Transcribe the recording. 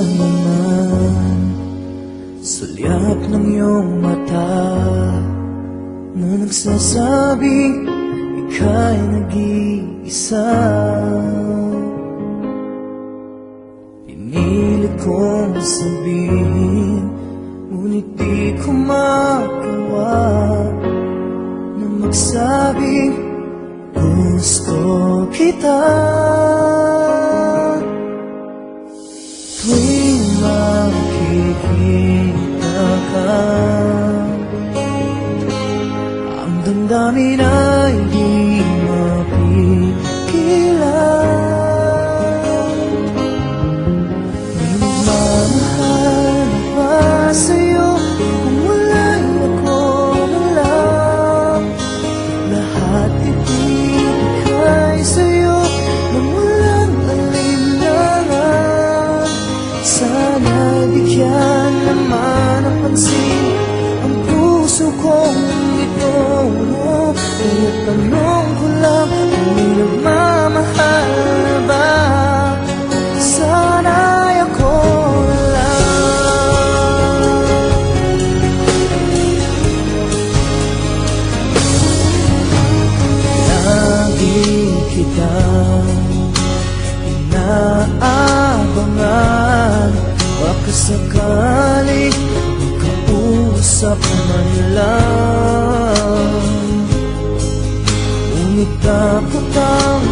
naman sulyap ng iyong mata na nagsasabing ika'y nag-iisa. Pinilit kong sabihin, ngunit di ko magawa na magsabing gusto kita. Tuwing makikita ka, ang damdamin ay di mapigilan. May nagmamahal pa sa'yo kung wala'y ako na lang. Lahat ibigay sa'yo nang walang alinlangan. Sana'y bigyan naman ng pansin ang puso kong ito. Kaya tanong ko lang, kung may nagmamahal na ba? Sana'y ako lang. Lagi kitang inaabangan, baka sakaling makausap man lang. Ngunit takot ang